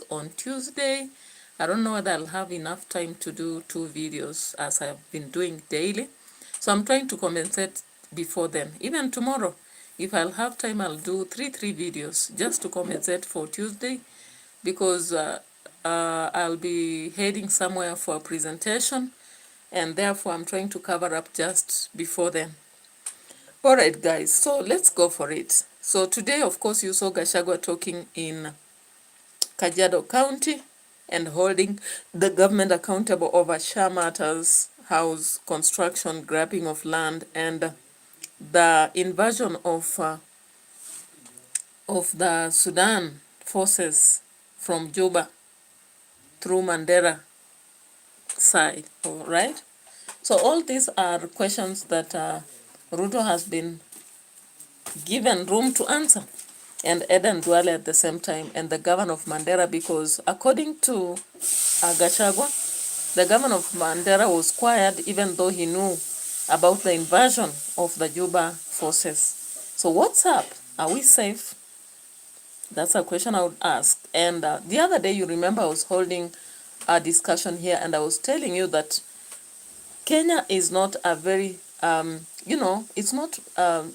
on Tuesday. I don't know whether I'll have enough time to do 2 videos as I've been doing daily. So I'm trying to compensate before then. Even tomorrow, if I'll have time, I'll do three videos just to compensate for Tuesday, because I'll be heading somewhere for a presentation, and therefore I'm trying to cover up just before then. All right, guys, so let's go for it. So today, of course, you saw Gachagua talking in Kajiado County and holding the government accountable over Shah matters, house construction, grabbing of land, and the invasion of the Sudan forces from Juba through Mandera side. All right. So all these are questions that Ruto has been given room to answer, and Eden Duale at the same time, and the governor of Mandera, because according to Gachagua, the governor of Mandera was quiet even though he knew about the invasion of the Juba forces. So what's up? Are we safe? That's a question I would ask. And the other day, you remember I was holding a discussion here, and I was telling you that Kenya is not a very, it's not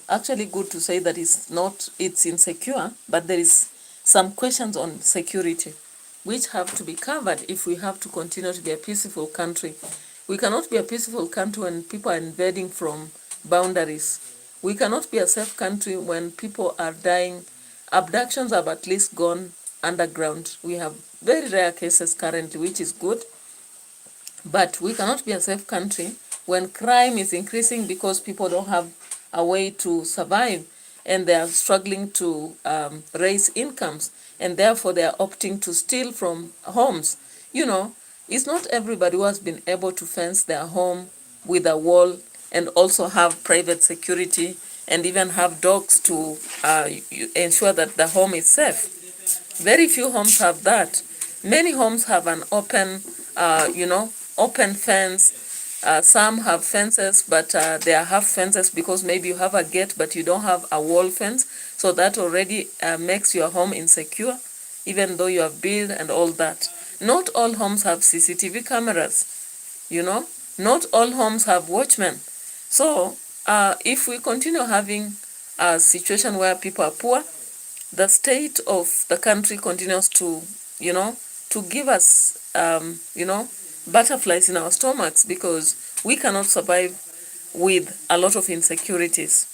actually good to say that it's insecure, but there is some questions on security which have to be covered if we have to continue to be a peaceful country. We cannot be a peaceful country when people are invading from boundaries. We cannot be a safe country when people are dying. Abductions have at least gone underground. We have very rare cases currently, which is good. But we cannot be a safe country when crime is increasing because people don't have a way to survive, and they are struggling to raise incomes, and therefore they are opting to steal from homes. It's not everybody who has been able to fence their home with a wall and also have private security and even have dogs to ensure that the home is safe. Very few homes have that. Many homes have an open fence. Some have fences, but they are half fences because maybe you have a gate, but you don't have a wall fence. So that already makes your home insecure, even though you have built and all that. Not all homes have CCTV cameras, Not all homes have watchmen. So if we continue having a situation where people are poor, the state of the country continues to, to give us, butterflies in our stomachs, because we cannot survive with a lot of insecurities.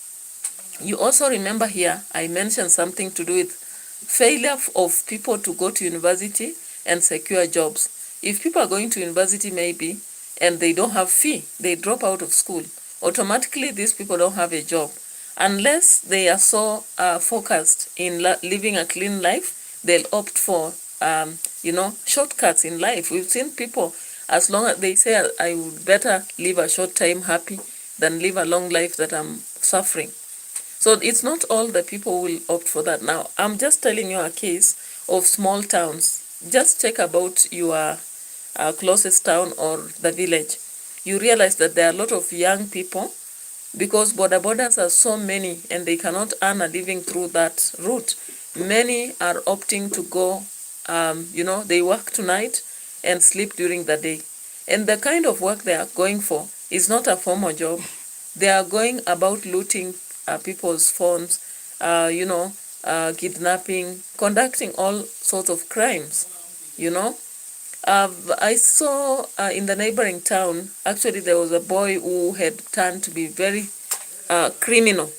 You also remember here, I mentioned something to do with failure of people to go to university and secure jobs. If people are going to university maybe and they don't have fee, they drop out of school, automatically these people don't have a job. Unless they are so focused in living a clean life, they'll opt for, shortcuts in life. We've seen people, as long as they say, I would better live a short time happy than live a long life that I'm suffering. So it's not all the people will opt for that. Now, I'm just telling you a case of small towns. Just check about your closest town or the village. You realize that there are a lot of young people, because borders are so many and they cannot earn a living through that route. Many are opting to go, they work tonight and sleep during the day. And the kind of work they are going for is not a formal job. They are going about looting people's phones, kidnapping, conducting all sorts of crimes, I saw in the neighboring town, actually there was a boy who had turned to be very criminal.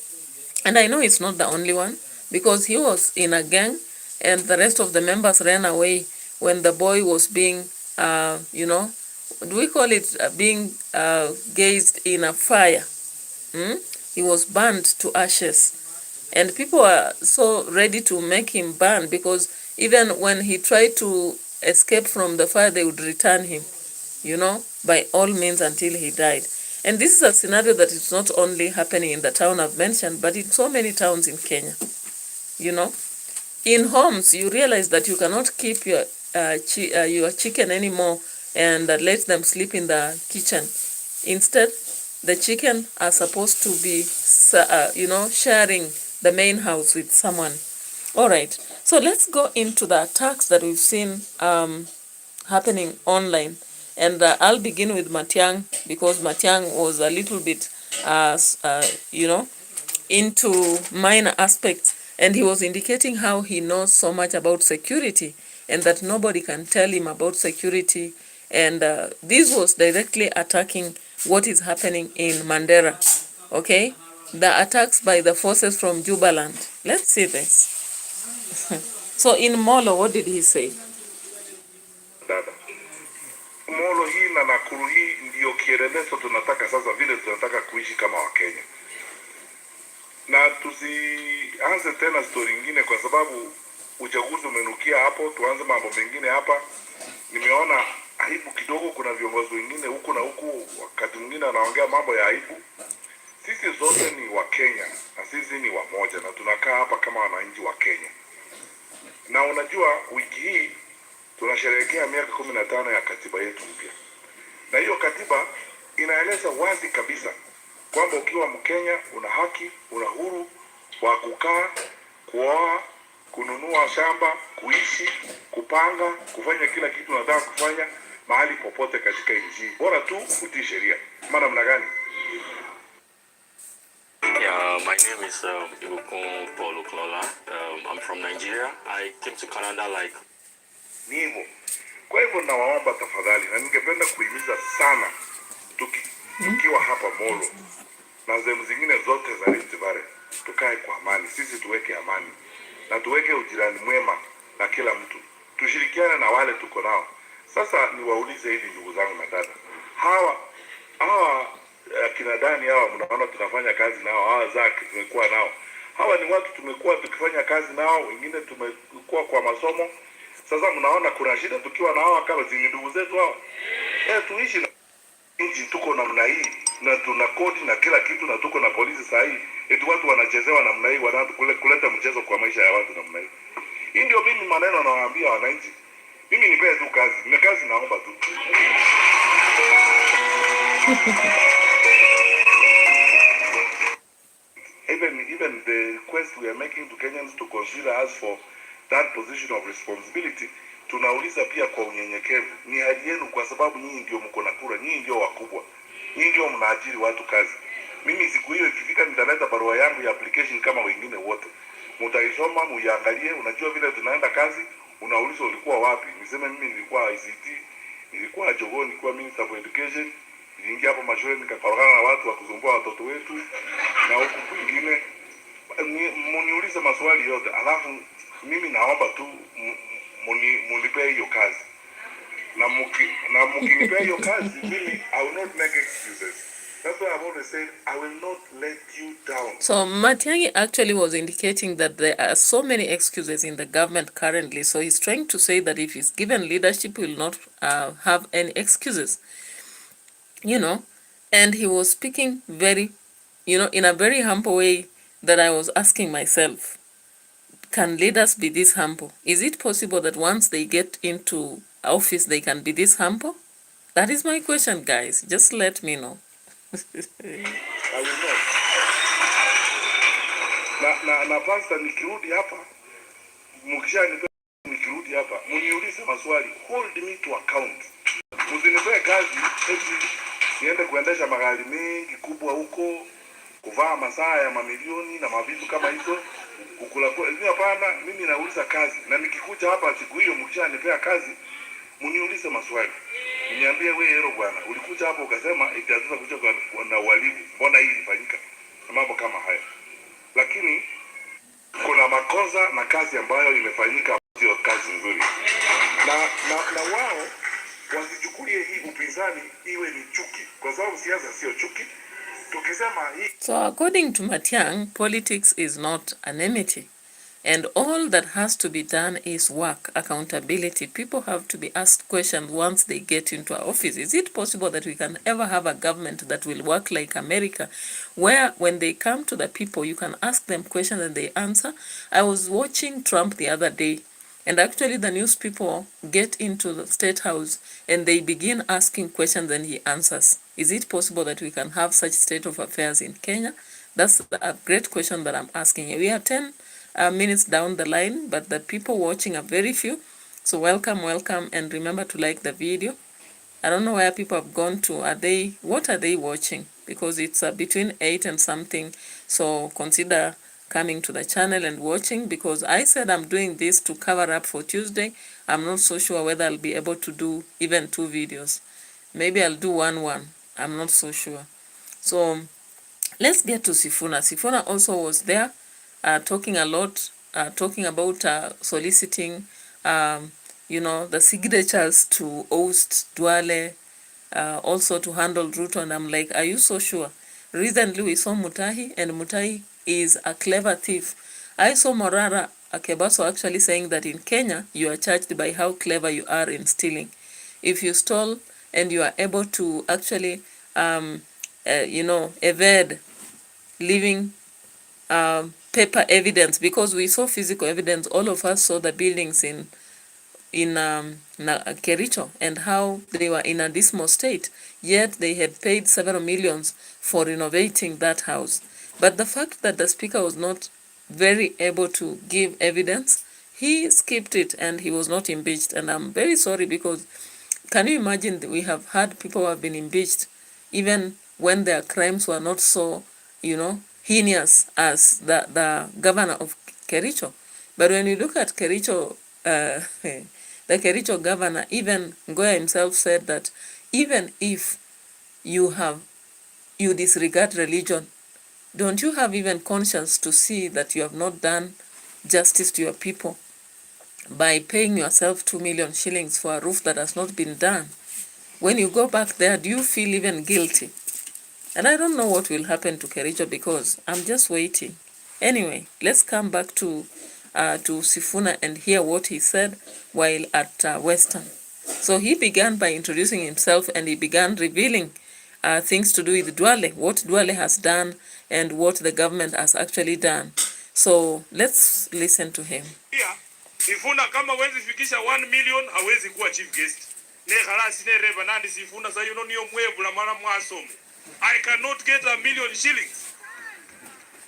And I know it's not the only one, because he was in a gang and the rest of the members ran away when the boy was being, do we call it being gazed in a fire? He was burned to ashes. And people are so ready to make him burn, because even when he tried to escape from the fire, they would return him, by all means until he died. And this is a scenario that is not only happening in the town I've mentioned, but in so many towns in Kenya. In homes, you realize that you cannot keep your chicken anymore and let them sleep in the kitchen. Instead, the chicken are supposed to be, sharing the main house with someone. All right. So let's go into the attacks that we've seen happening online. And I'll begin with Matiang'I, because Matiang'I was a little bit, into minor aspects. And he was indicating how he knows so much about security and that nobody can tell him about security. And this was directly attacking what is happening in Mandera. Okay? The attacks by the forces from Jubaland. Let's see this. So in Molo, what did he say? Dada. Molo hii na Nakuru hii ndio kielelezo tunataka sasa vile tunataka kuishi kama Wakenya. Na tusianze tena story nyingine kwa sababu uchaguzi umenukia hapo, tuanze mambo mengine hapa. Nimeona aibu kidogo, kuna viongozi wengine huku na huku wakati mwingine anaongea mambo ya aibu. Sisi zote ni Wakenya na sisi ni wamoja na tunakaa hapa kama wananchi wa Kenya. Na unajua wiki hii tunasherehekea miaka 15 ya katiba yetu mpya. Na hiyo katiba inaeleza wazi kabisa kwamba ukiwa Mkenya una haki, una huru wa kukaa, kuoa, kununua shamba, kuishi, kupanga, kufanya kila kitu unataka kufanya mahali popote katika nchi. Bora tu utii sheria. Maana mna gani? Yeah, my name is Ibukun Paulo Klola. I'm from Nigeria. I came to Canada like... Nivo. Kwa hivyo nawaomba tafadhali, na ningependa kuhimiza sana tukiwa hapa Molo na sehemu zingine zote za Rift Valley, tukae kwa amani. Sisi tuweke amani na tuweke ujirani mwema na kila mtu. Tushirikiane na wale tuko nao. Sasa niwaulize hivi ndugu zangu na dada. Hawa kina Dani hawa mnaona tunafanya kazi nao, hawa Zaki tumekuwa nao. Hawa ni watu tumekuwa tukifanya kazi nao, wengine tumekuwa kwa masomo. Sasa mnaona kuna shida tukiwa na hawa kama zini ndugu zetu hawa. Tuishi na nchi tuko namna hii na tuna kodi na kila kitu na tuko na polisi saa hii. Eti watu wanachezewa namna hii, kuleta mchezo kwa maisha ya watu namna hii. Hii ndio mimi maneno nawaambia wananchi. Mimi nipe tu kazi. Nina kazi naomba tu. Even the request we are making to Kenyans to consider us for that position of responsibility, tunauliza pia kwa unyenyekevu. Ni hali yenu kwa sababu nyinyi ndio mko na kura, nyinyi ndio wakubwa. Nyinyi ndio mnaajiri watu kazi. Mimi siku hiyo ikifika nitaleta barua yangu ya application kama wengine wote. Mtaisoma, muiangalie, unajua vile tunaenda kazi, unauliza ulikuwa wapi? Niseme mimi nilikuwa ICT, nilikuwa Jogoo, nilikuwa Minister for Education. Niliingia hapo mashule nikakorogana na watu wa kusumbua watoto wetu na huku kwingine. Muniulize maswali yote, alafu mimi naomba tu munipee hiyo kazi. Na mkinipea hiyo kazi, mimi I will not make excuses. That's why I've always said I will not let you down. So Matiang'I actually was indicating that there are so many excuses in the government currently. So he's trying to say that if he's given leadership, he will not have any excuses. And he was speaking very, in a very humble way that I was asking myself, can leaders be this humble? Is it possible that once they get into office, they can be this humble? That is my question, guys. Just let me know. I will not. Na pastor nikirudi hapa, nikirudi hapa, muniulize maswali, hold me to account. Msinipe kazi eti niende kuendesha magari mengi kubwa huko, kuvaa masaa ya mamilioni na mavitu kama hizo, kukula kwa. Hapana, mimi nauliza kazi. Na nikikuja hapa siku hiyo mkishanipea kazi, muniulize maswali. Niambie wewe hero bwana, ulikuja hapo ukasema itaanza kuja na uhalifu. Mbona hii ilifanyika? Na mambo kama hayo. Lakini kuna makosa na kazi ambayo imefanyika sio kazi nzuri. Na wao wasichukulie hii upinzani iwe ni chuki, kwa sababu siasa sio chuki. Tukisema hii. So according to Matiang'I, politics is not an enmity. And all that has to be done is work, accountability. People have to be asked questions once they get into our office. Is it possible that we can ever have a government that will work like America, where when they come to the people, you can ask them questions and they answer? I was watching Trump the other day, and actually the news people get into the State House and they begin asking questions and he answers. Is it possible that we can have such state of affairs in Kenya? That's a great question that I'm asking. We are 10 minutes down the line, but the people watching are very few. So welcome, and remember to like the video. I don't know where people have gone to. What are they watching? Because it's between 8 and something. So consider coming to the channel and watching, because I said I'm doing this to cover up for Tuesday. I'm not so sure whether I'll be able to do even 2 videos. Maybe I'll do one. I'm not so sure. So let's get to Sifuna. Sifuna also was there talking a lot, talking about soliciting the signatures to oust Duale, also to handle Ruto. And I'm like, are you so sure? Recently we saw Mutahi, and Mutahi is a clever thief. I saw Morara Akebaso actually saying that in Kenya, you are charged by how clever you are in stealing. If you stole and you are able to actually, evade leaving paper evidence, because we saw physical evidence. All of us saw the buildings in Kericho and how they were in a dismal state, yet they had paid several millions for renovating that house. But the fact that the speaker was not very able to give evidence, he skipped it and he was not impeached. And I'm very sorry, because can you imagine that we have had people who have been impeached even when their crimes were not so, heinous as the governor of Kericho. But when you look at Kericho, the Kericho governor, even Ngoya himself said that even if you disregard religion, don't you have even conscience to see that you have not done justice to your people by paying yourself 2 million shillings for a roof that has not been done? When you go back there, do you feel even guilty? And I don't know what will happen to Kericho, because I'm just waiting. Anyway, let's come back to Sifuna and hear what he said while at Western. So he began by introducing himself, and he began revealing things to do with Duale, what Duale has done and what the government has actually done. So let's listen to him. Sifuna kama wezi fikisha 1 million hawezi kuwa chief guest. Ne khalasi ne reba nandi Sifuna sa yuno niyo mwevu la mara mwasomo. I cannot get 1 million shillings.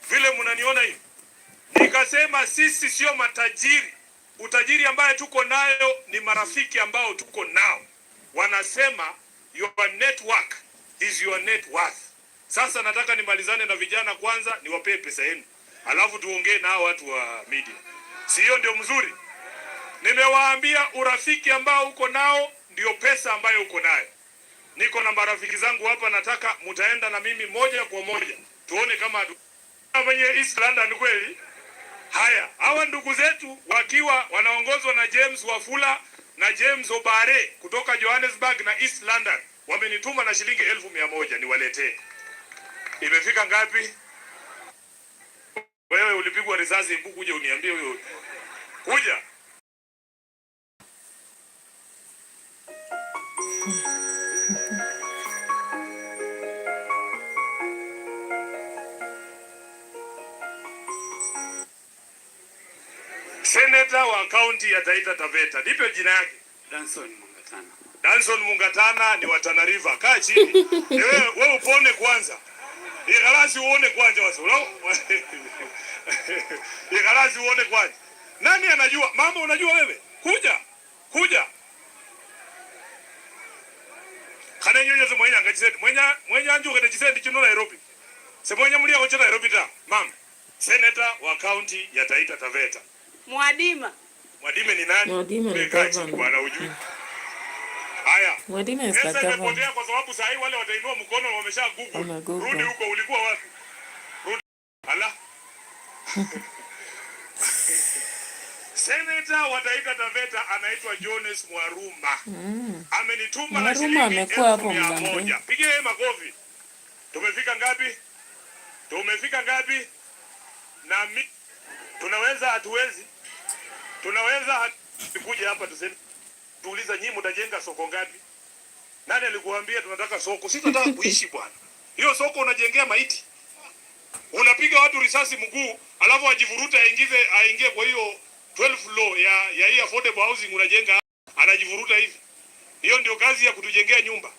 Vile munaniona hivi. Nikasema sisi sio matajiri. Utajiri ambaye tuko nayo ni marafiki ambao tuko nao. Wanasema your network is your net worth. Sasa nataka nimalizane na vijana kwanza, niwapee pesa yenu. Alafu tuongee nao watu wa media. Sio ndio mzuri? Nimewaambia urafiki ambao uko nao ndio pesa ambayo uko nayo. Niko na marafiki zangu hapa, nataka mtaenda na mimi moja kwa moja. Tuone kama kwenye East London kweli. Haya, hawa ndugu zetu wakiwa wanaongozwa na James Wafula na James Obare kutoka Johannesburg na East London wamenituma na shilingi 1,100 niwaletee. Imefika ngapi? Wewe ulipigwa risasi, hebu kuja uniambie wewe. Kuja. Senator wa county ya Taita Taveta. Nipe jina yake. Danson Mungatana ni wa Tana River. Kaa chini. Wewe upone kwanza. Igalasi uone kwanza wasa. Igalasi uone kwanza. Nani anajua? Mama unajua wewe? Kuja. Kana nyonyo se mwenya ngajiseti. Mwenya anju kete jiseti chino Nairobi. Se mwenya mulia kocha Nairobi ta. Mama. Senator wa county ya Taita Taveta. Mwadime ni nani? Mwadime ni governor. Bwana ujui. Haya. Mwadime is the governor. Sasa nimepotea kwa sababu saa hii wale watainua mkono wamesha Google. Rudi huko, ulikuwa wapi? Rudi. Ala. Senator wa Taita Taveta anaitwa Jones Mwaruma. Amenituma na shilingi 1,100. Pigie makofi. Tumefika ngapi? Na tunaweza hatuwezi? Tunaweza kuja hapa tuseme tuuliza nyinyi mtajenga soko ngapi? Nani alikuambia tunataka soko? Sisi tunataka kuishi bwana. Hiyo soko unajengea maiti. Unapiga watu risasi mguu, alafu ajivuruta aingie kwa hiyo 12 floor ya hii affordable housing unajenga, anajivuruta hivi. Hiyo ndio kazi ya kutujengea nyumba.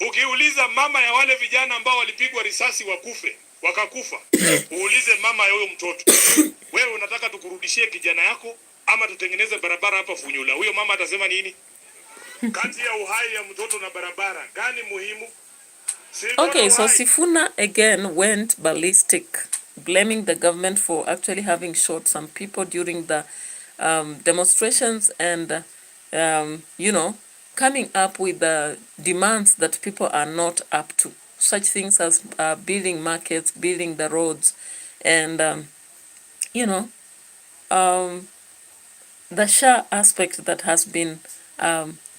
Ukiuliza mama ya wale vijana ambao walipigwa risasi wakufe, wakakufa. Uulize mama ya huyo mtoto, wewe unataka tukurudishie kijana yako ama tutengeneze barabara hapa Funyula? Huyo mama atasema nini? Kati ya uhai ya mtoto na barabara gani muhimu? Okay, so Sifuna again went ballistic, blaming the government for actually having shot some people during the demonstrations and, you know, coming up with the demands that people are not up to. Such things as building markets, building the roads, and, you know, the SHA aspect that has been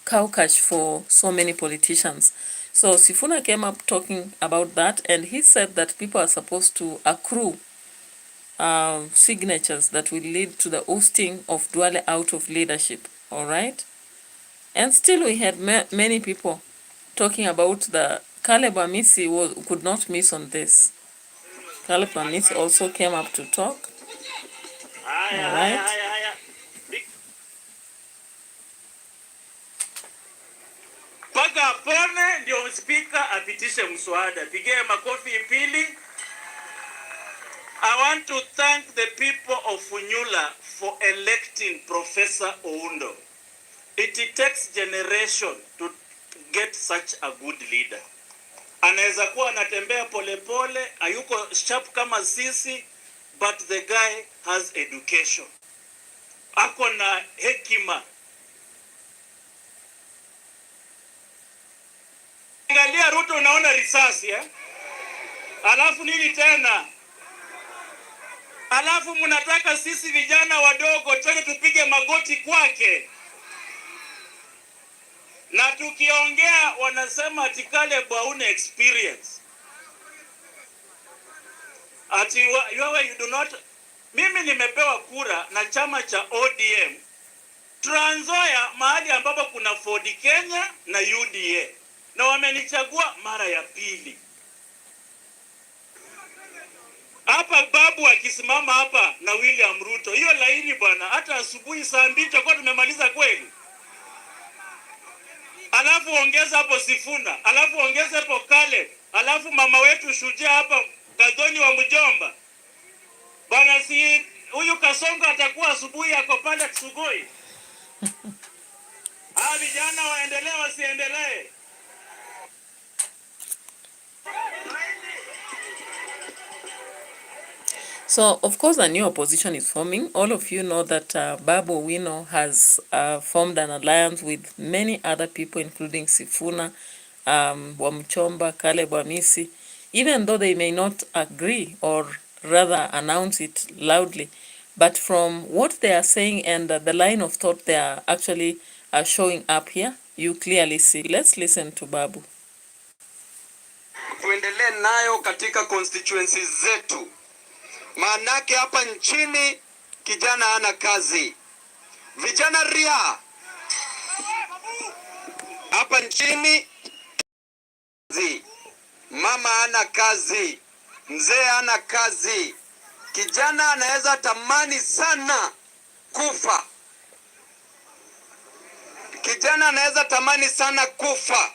cowcash for so many politicians. So Sifuna came up talking about that, and he said that people are supposed to accrue signatures that will lead to the ousting of Duale out of leadership. All right. And still we had many people talking about the Caleb Amisi could not miss on this. Caleb Amisi also came up to talk. All right. Paka pone ndio speaker apitishe mswada. Pigie makofi pili. I want to thank the people of Funyula for electing Professor Oundo. It takes generation to get such a good leader. Anaweza kuwa anatembea polepole, hayuko sharp kama sisi, but the guy has education. Ako na hekima. Angalia Ruto unaona risasi Alafu nini tena? Alafu mnataka sisi vijana wadogo twende tupige magoti kwake. Na tukiongea wanasema ati Caleb hauna experience. Ati you do not. Mimi nimepewa kura na chama cha ODM Trans Nzoia, mahali ambapo kuna Ford Kenya na UDA, na wamenichagua mara ya pili. Hapa Babu akisimama hapa na William Ruto, hiyo laini bwana, hata asubuhi saa 2 tutakuwa tumemaliza kweli. Alafu ongeza hapo Sifuna, alafu ongeza hapo Kale, alafu mama wetu shujaa hapa Kadhoni Wamuchomba. Bwana, si huyu Kasongo atakuwa asubuhi yako pale Sugoi. Vijana waendelee wasiendelee. So, of course, a new opposition is forming. All of you know that Babu has formed an alliance with many other people, including Sifuna, Wamuchomba, Caleb Amisi, even though they may not agree or rather announce it loudly. But from what they are saying and the line of thought they are actually showing up here, you clearly see. Let's listen to Babu. Tuendelee nayo katika constituencies zetu. Maanake hapa nchini kijana hana kazi. Vijana ria. Hapa nchini mama hana kazi, mzee hana kazi. Kijana anaweza tamani sana kufa. Kijana anaweza tamani sana kufa,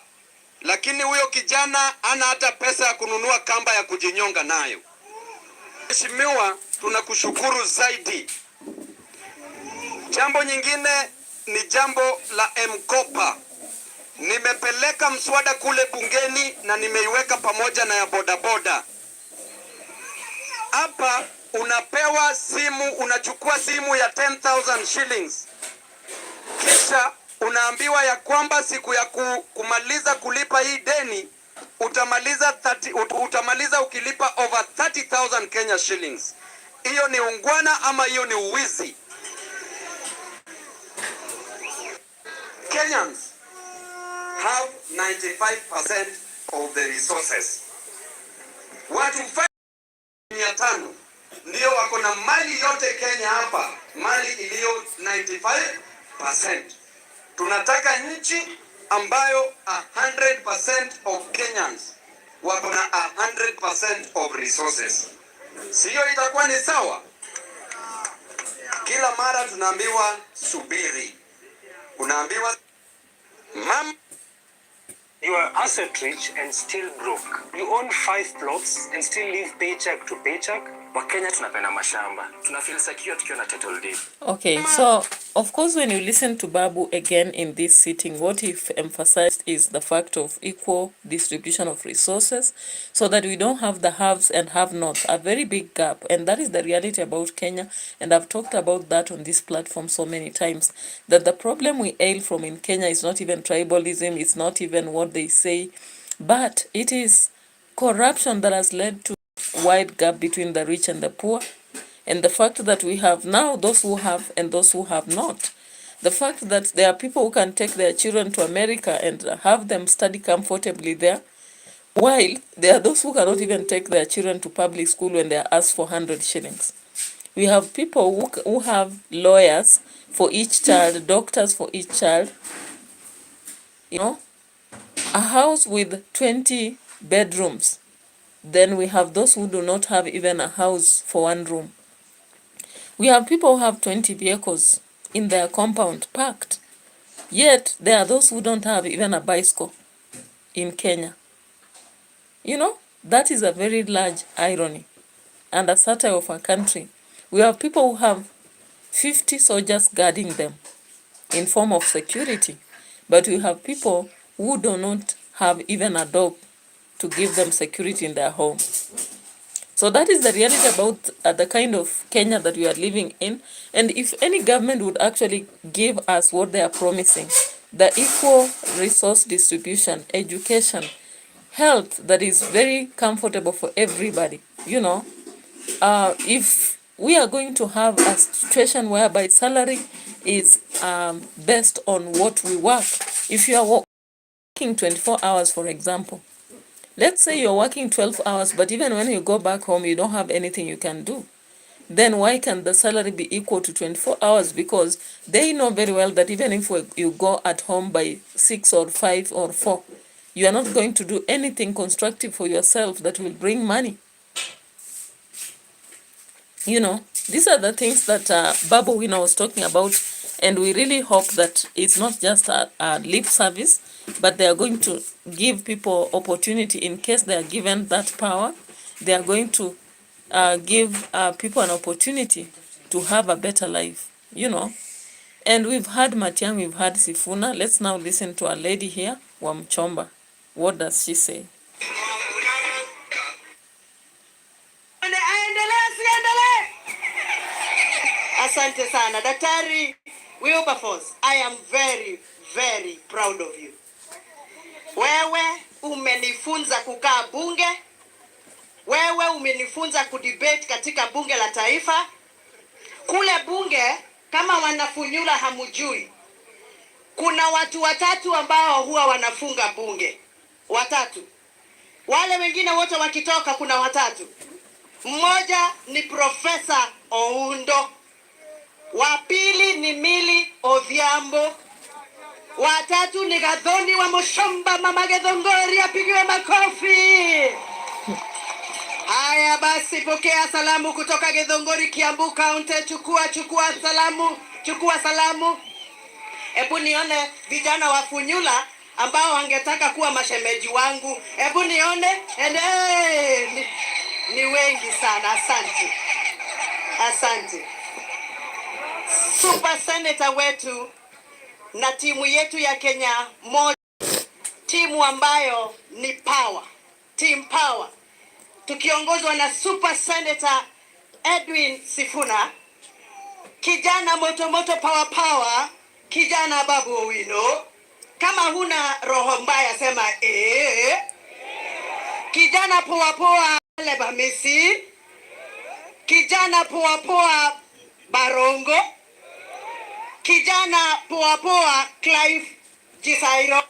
lakini huyo kijana hana hata pesa ya kununua kamba ya kujinyonga nayo. Mheshimiwa, tunakushukuru zaidi. Jambo nyingine ni jambo la M-Kopa. Nimepeleka mswada kule bungeni na nimeiweka pamoja na ya bodaboda. Hapa unapewa simu, unachukua simu ya 10,000 shillings. Kisha unaambiwa ya kwamba siku ya kumaliza kulipa hii deni utamaliza ukilipa over 30,000 Kenya shillings. Hiyo ni ungwana ama hiyo ni uwizi? Kenyans have 95% of the resources. Watu 500 ndio wako na mali yote Kenya hapa, mali iliyo 95%. Tunataka nchi ambayo 100% of Kenyans wako na 100% of resources. Sio itakuwa ni sawa? Kila mara tunaambiwa subiri. Unaambiwa mama You are asset rich and still broke. You own 5 plots and still live paycheck to paycheck. Wakenya tunapenda mashamba. Tuna feel secure tukiwa na title deed. Okay, so of course when you listen to Babu again in this sitting, what he emphasized is the fact of equal distribution of resources so that we don't have the haves and have-nots, a very big gap. And that is the reality about Kenya. And I've talked about that on this platform so many times, that the problem we hail from in Kenya is not even tribalism, it's not even what they say, but it is corruption that has led to wide gap between the rich and the poor. And the fact that we have now those who have and those who have not. The fact that there are people who can take their children to America and have them study comfortably there, while there are those who cannot even take their children to public school when they are asked for 100 shillings. We have people who have lawyers for each child, doctors for each child, you know, a house with 20 bedrooms. Then we have those who do not have even a house for one room. We have people who have 20 vehicles in their compound parked. Yet, there are those who don't have even a bicycle in Kenya. You know, that is a very large irony and a satire of our country. We have people who have 50 soldiers guarding them in form of security. But we have people who do not have even a dog to give them security in their home. So that is the reality about the kind of Kenya that we are living in. And if any government would actually give us what they are promising, the equal resource distribution, education, health that is very comfortable for everybody, you know, if we are going to have a situation whereby salary is based on what we work. If you are working 24 hours, for example, let's say you're working 12 hours, but even when you go back home, you don't have anything you can do. Then why can the salary be equal to 24 hours? Because they know very well that even if you go at home by 6 or 5 or 4, you are not going to do anything constructive for yourself that will bring money. You know, these are the things that Babu was talking about, and we really hope that it's not just a lip service, but they are going to give people opportunity in case they are given that power. They are going to give people an opportunity to have a better life, you know. And we've had Matiang'I, we've had Sifuna. Let's now listen to a lady here, Wamuchomba. What does she say? Asante sana. Daktari Wilberforce, I am very, very proud of you. Wewe umenifunza kukaa bunge. Wewe umenifunza kudebate katika bunge la taifa. Kule bunge, kama wanafunyula hamujui, kuna watu watatu ambao huwa wanafunga bunge. Watatu. Wale wengine wote wakitoka kuna watatu. Mmoja ni Profesa Oundo. Wa pili ni Mili Odhiambo. Watatu ni Gathoni Wamuchomba, mama Githongori apigiwe makofi. Haya basi, pokea salamu kutoka Githongori, Kiambu County. Chukua salamu. Hebu nione vijana wa Funyula ambao wangetaka kuwa mashemeji wangu. Hebu nione. Ni wengi sana. Asante. Super Senator wetu na timu yetu ya Kenya moja, timu ambayo ni power, team power, tukiongozwa na Super Senator Edwin Sifuna, kijana moto power, kijana Babu Owino. Kama huna roho mbaya sema kijana poa Lebamisi, kijana poa Barongo, kijana poa Clive Jisairo.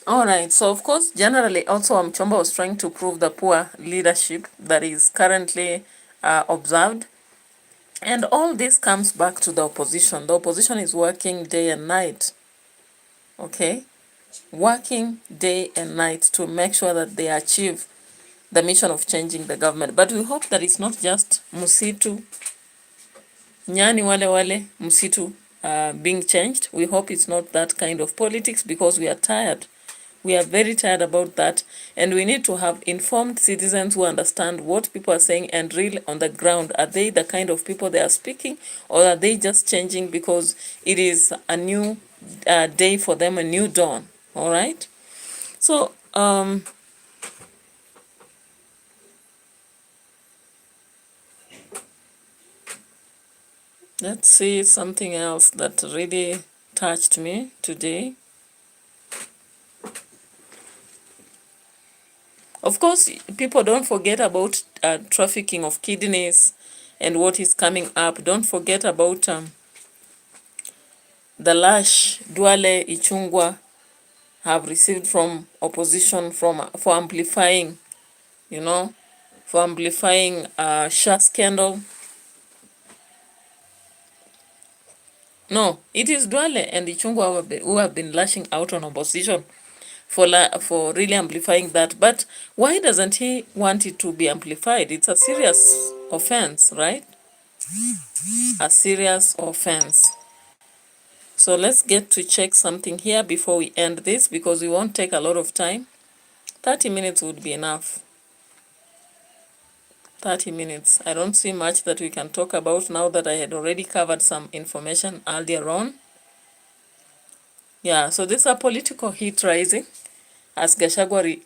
All right, so of course, generally also Wamuchomba was trying to prove the poor leadership that is currently observed. And all this comes back to the opposition. The opposition is working day and night, okay? Working day and night to make sure that they achieve the mission of changing the government. But we hope that it's not just Musitu, Nyani wale Musitu, being changed. We hope it's not that kind of politics, because we are tired. We are very tired about that, and we need to have informed citizens who understand what people are saying and really on the ground. Are they the kind of people they are speaking, or are they just changing because it is a new day for them, a new dawn? All right. So let's see something else that really touched me today. Of course, people don't forget about trafficking of kidneys and what is coming up. Don't forget about the lash Duale Ichungwa have received from opposition for amplifying, for amplifying Shah scandal. No, it is Duale and Ichungwa who have been lashing out on opposition for really amplifying that. But why doesn't he want it to be amplified? It's a serious offense, right? A serious offense. So let's get to check something here before we end this, because we won't take a lot of time. 30 minutes would be enough. 30 minutes. I don't see much that we can talk about now that I had already covered some information earlier on. Yeah, so this is a political heat rising as Gachagua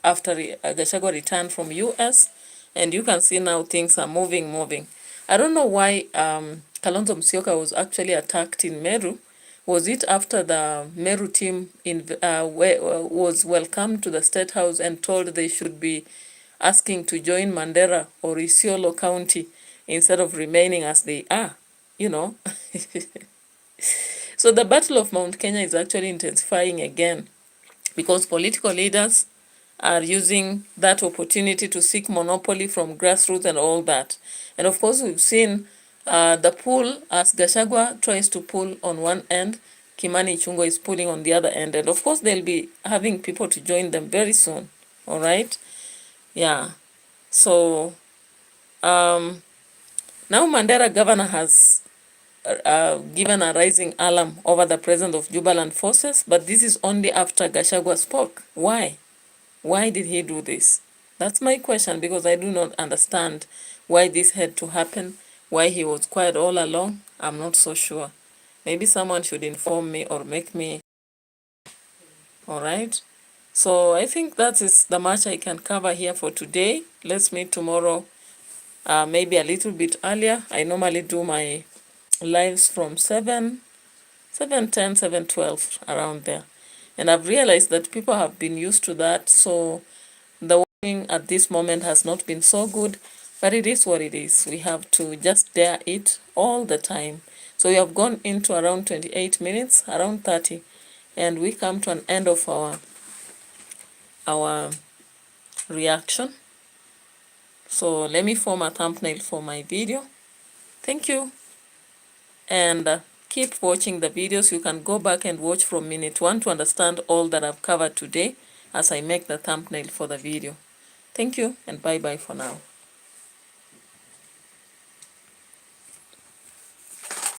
after Gachagua returned from US, and you can see now things are moving. I don't know why Kalonzo Musyoka was actually attacked in Meru. Was it after the Meru team was welcomed to the State House and told they should be asking to join Mandera or Isiolo County instead of remaining as they are, So the Battle of Mount Kenya is actually intensifying again, because political leaders are using that opportunity to seek monopoly from grassroots and all that. And of course, we've seen the pull as Gachagua tries to pull on one end, Kimani Ichung'wa is pulling on the other end. And of course, they'll be having people to join them very soon. All right? Yeah. So now Mandera governor has given a rising alarm over the presence of Jubaland forces, but this is only after Gachagua spoke. Why? Why did he do this? That's my question, because I do not understand why this had to happen, why he was quiet all along. I'm not so sure. Maybe someone should inform me or make me. All right. So I think that is the much I can cover here for today. Let's meet tomorrow, maybe a little bit earlier. I normally do my lives from 7:10, 7:12, around there. And I've realized that people have been used to that, so the working at this moment has not been so good, but it is what it is. We have to just dare it all the time. So we have gone into around 28 minutes, around 30, and we come to an end of our reaction. So let me form a thumbnail for my video. Thank you. And keep watching the videos. You can go back and watch from minute 1 to understand all that I've covered today as I make the thumbnail for the video. Thank you, and bye-bye for now.